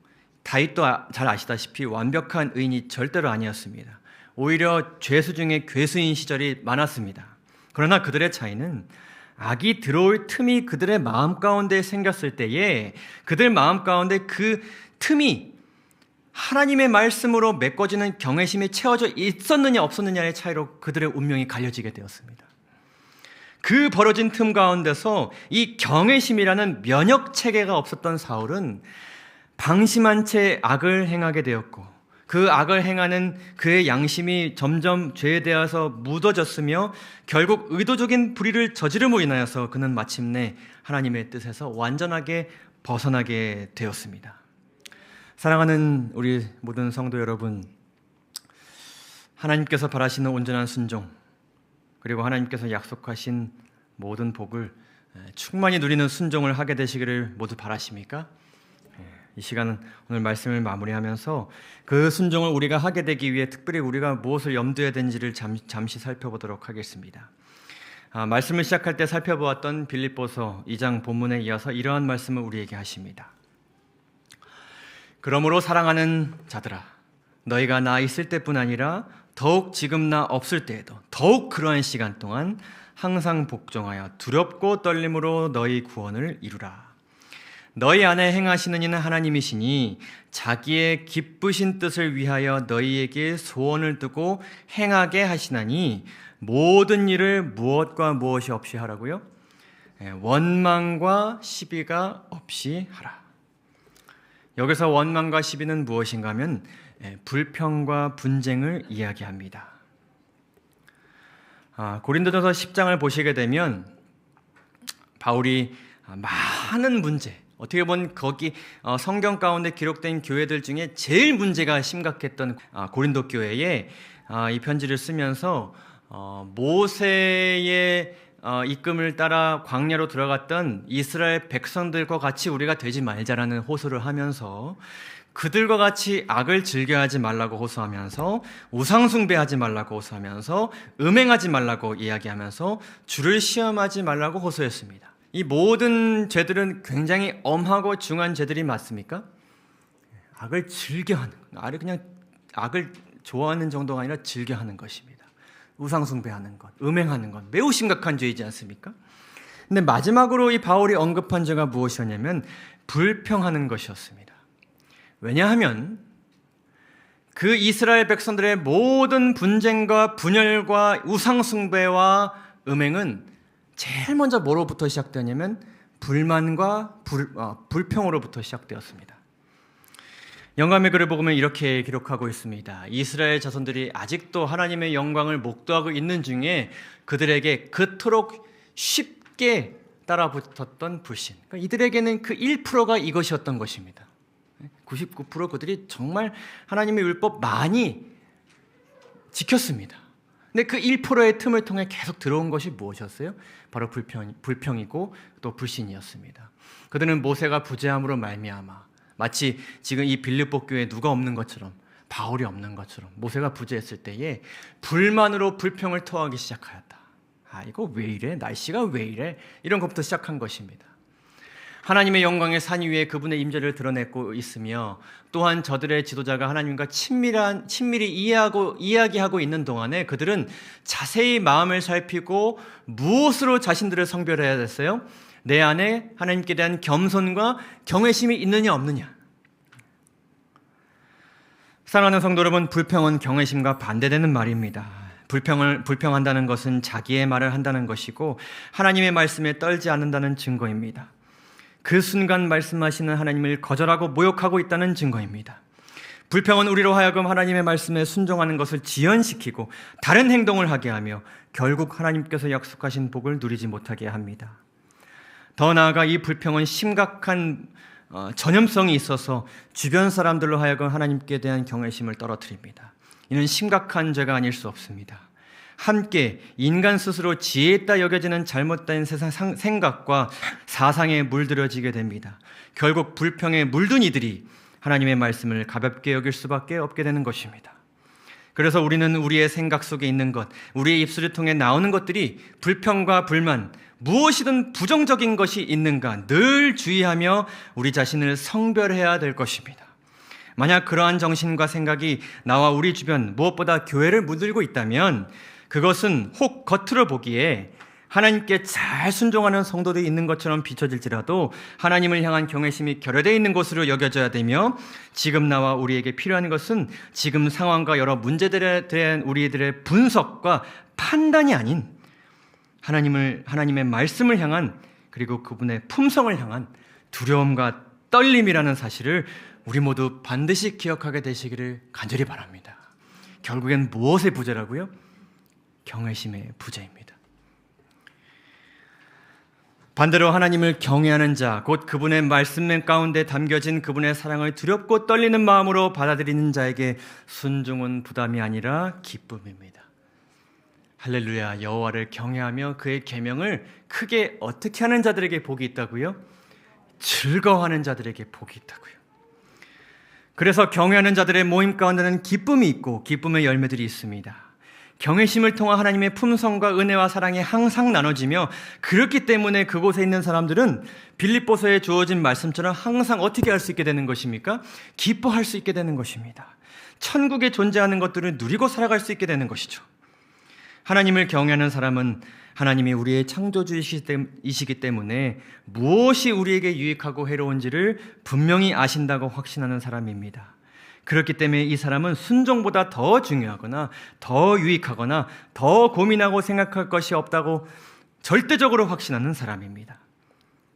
다윗도 잘 아시다시피 완벽한 의인이 절대로 아니었습니다. 오히려 죄수 중에 괴수인 시절이 많았습니다. 그러나 그들의 차이는 악이 들어올 틈이 그들의 마음 가운데 생겼을 때에 그들 마음 가운데 그 틈이 하나님의 말씀으로 메꿔지는 경외심이 채워져 있었느냐 없었느냐의 차이로 그들의 운명이 갈려지게 되었습니다. 그 벌어진 틈 가운데서 이 경외심이라는 면역 체계가 없었던 사울은 방심한 채 악을 행하게 되었고 그 악을 행하는 그의 양심이 점점 죄에 대해서 묻어졌으며 결국 의도적인 불의를 저지름으로 인하여서 그는 마침내 하나님의 뜻에서 완전하게 벗어나게 되었습니다. 사랑하는 우리 모든 성도 여러분, 하나님께서 바라시는 온전한 순종 그리고 하나님께서 약속하신 모든 복을 충만히 누리는 순종을 하게 되시기를 모두 바라십니까? 이 시간은 오늘 말씀을 마무리하면서 그 순종을 우리가 하게 되기 위해 특별히 우리가 무엇을 염두에 둔지를 잠시 살펴보도록 하겠습니다. 말씀을 시작할 때 살펴보았던 빌립보서 2장 본문에 이어서 이러한 말씀을 우리에게 하십니다. 그러므로 사랑하는 자들아, 너희가 나 있을 때뿐 아니라 더욱 지금 나 없을 때에도 더욱 그러한 시간 동안 항상 복종하여 두렵고 떨림으로 너희 구원을 이루라. 너희 안에 행하시는 이는 하나님이시니 자기의 기쁘신 뜻을 위하여 너희에게 소원을 두고 행하게 하시나니 모든 일을 무엇과 무엇이 없이 하라고요? 원망과 시비가 없이 하라. 여기서 원망과 시비는 무엇인가 하면 불평과 분쟁을 이야기합니다. 고린도전서 10장을 보시게 되면 바울이 많은 문제, 어떻게 보면 거기 성경 가운데 기록된 교회들 중에 제일 문제가 심각했던 고린도 교회에 이 편지를 쓰면서 모세의 이끔을 따라 광야로 들어갔던 이스라엘 백성들과 같이 우리가 되지 말자라는 호소를 하면서 그들과 같이 악을 즐겨하지 말라고 호소하면서 우상숭배하지 말라고 호소하면서 음행하지 말라고 이야기하면서 주를 시험하지 말라고 호소했습니다. 이 모든 죄들은 굉장히 엄하고 중한 죄들이 맞습니까? 악을 즐겨하는, 그냥 악을 좋아하는 정도가 아니라 즐겨하는 것입니다. 우상숭배하는 것, 음행하는 것, 매우 심각한 죄이지 않습니까? 근데 마지막으로 이 바울이 언급한 죄가 무엇이었냐면 불평하는 것이었습니다. 왜냐하면 그 이스라엘 백성들의 모든 분쟁과 분열과 우상숭배와 음행은 제일 먼저 뭐로부터 시작되었냐면 불만과 불평으로부터 시작되었습니다. 영감의 글을 보면 이렇게 기록하고 있습니다. 이스라엘 자손들이 아직도 하나님의 영광을 목도하고 있는 중에 그들에게 그토록 쉽게 따라붙었던 불신, 그러니까 이들에게는 그 1%가 이것이었던 것입니다. 99% 그들이 정말 하나님의 율법 많이 지켰습니다. 근데 그 1%의 틈을 통해 계속 들어온 것이 무엇이었어요? 바로 불평이고 또 불신이었습니다. 그들은 모세가 부재함으로 말미암아 마치 지금 이 빌립보 교회에 누가 없는 것처럼, 바울이 없는 것처럼 모세가 부재했을 때에 불만으로 불평을 토하기 시작하였다. 이거 왜 이래? 날씨가 왜 이래? 이런 것부터 시작한 것입니다. 하나님의 영광의 산 위에 그분의 임재를 드러내고 있으며 또한 저들의 지도자가 하나님과 친밀히 이야기하고 있는 동안에 그들은 자세히 마음을 살피고 무엇으로 자신들을 성별해야 됐어요? 내 안에 하나님께 대한 겸손과 경외심이 있느냐 없느냐. 사랑하는 성도 여러분, 불평은 경외심과 반대되는 말입니다. 불평한다는 것은 자기의 말을 한다는 것이고 하나님의 말씀에 떨지 않는다는 증거입니다. 그 순간 말씀하시는 하나님을 거절하고 모욕하고 있다는 증거입니다. 불평은 우리로 하여금 하나님의 말씀에 순종하는 것을 지연시키고 다른 행동을 하게 하며 결국 하나님께서 약속하신 복을 누리지 못하게 합니다. 더 나아가 이 불평은 심각한 전염성이 있어서 주변 사람들로 하여금 하나님께 대한 경외심을 떨어뜨립니다. 이는 심각한 죄가 아닐 수 없습니다. 함께 인간 스스로 지혜 있다 여겨지는 잘못된 세상 생각과 사상에 물들여지게 됩니다. 결국 불평에 물든 이들이 하나님의 말씀을 가볍게 여길 수밖에 없게 되는 것입니다. 그래서 우리는 우리의 생각 속에 있는 것, 우리의 입술을 통해 나오는 것들이 불평과 불만, 무엇이든 부정적인 것이 있는가 늘 주의하며 우리 자신을 성별해야 될 것입니다. 만약 그러한 정신과 생각이 나와 우리 주변 무엇보다 교회를 물들고 있다면 그것은 혹 겉으로 보기에 하나님께 잘 순종하는 성도들이 있는 것처럼 비춰질지라도 하나님을 향한 경외심이 결여되어 있는 것으로 여겨져야 되며 지금 나와 우리에게 필요한 것은 지금 상황과 여러 문제들에 대한 우리들의 분석과 판단이 아닌 하나님의 말씀을 향한 그리고 그분의 품성을 향한 두려움과 떨림이라는 사실을 우리 모두 반드시 기억하게 되시기를 간절히 바랍니다. 결국엔 무엇의 부재라고요? 경외심의 부재입니다. 반대로 하나님을 경외하는 자, 곧 그분의 말씀 가운데 담겨진 그분의 사랑을 두렵고 떨리는 마음으로 받아들이는 자에게 순종은 부담이 아니라 기쁨입니다. 할렐루야, 여호와를 경외하며 그의 계명을 크게 어떻게 하는 자들에게 복이 있다고요? 즐거워하는 자들에게 복이 있다고요. 그래서 경외하는 자들의 모임 가운데는 기쁨이 있고 기쁨의 열매들이 있습니다. 경외심을 통한 하나님의 품성과 은혜와 사랑이 항상 나눠지며 그렇기 때문에 그곳에 있는 사람들은 빌립보서에 주어진 말씀처럼 항상 어떻게 할 수 있게 되는 것입니까? 기뻐할 수 있게 되는 것입니다. 천국에 존재하는 것들을 누리고 살아갈 수 있게 되는 것이죠. 하나님을 경외하는 사람은 하나님이 우리의 창조주이시기 때문에 무엇이 우리에게 유익하고 해로운지를 분명히 아신다고 확신하는 사람입니다. 그렇기 때문에 이 사람은 순종보다 더 중요하거나 더 유익하거나 더 고민하고 생각할 것이 없다고 절대적으로 확신하는 사람입니다.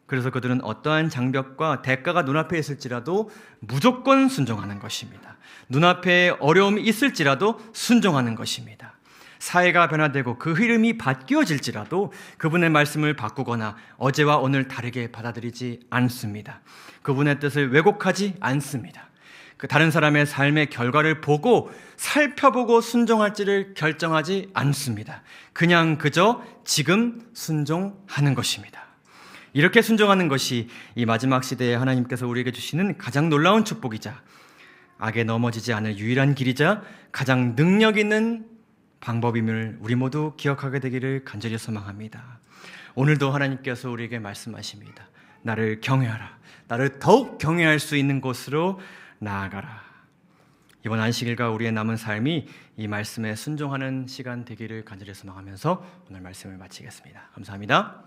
그래서 그들은 어떠한 장벽과 대가가 눈앞에 있을지라도 무조건 순종하는 것입니다. 눈앞에 어려움이 있을지라도 순종하는 것입니다. 사회가 변화되고 그 흐름이 바뀌어질지라도 그분의 말씀을 바꾸거나 어제와 오늘 다르게 받아들이지 않습니다. 그분의 뜻을 왜곡하지 않습니다. 그 다른 사람의 삶의 결과를 보고 살펴보고 순종할지를 결정하지 않습니다. 그냥 그저 지금 순종하는 것입니다. 이렇게 순종하는 것이 이 마지막 시대에 하나님께서 우리에게 주시는 가장 놀라운 축복이자 악에 넘어지지 않을 유일한 길이자 가장 능력 있는 방법임을 우리 모두 기억하게 되기를 간절히 소망합니다. 오늘도 하나님께서 우리에게 말씀하십니다. 나를 경외하라. 나를 더욱 경외할 수 있는 곳으로 나아가라. 이번 안식일과 우리의 남은 삶이 이 말씀에 순종하는 시간 되기를 간절히 소망하면서 오늘 말씀을 마치겠습니다. 감사합니다.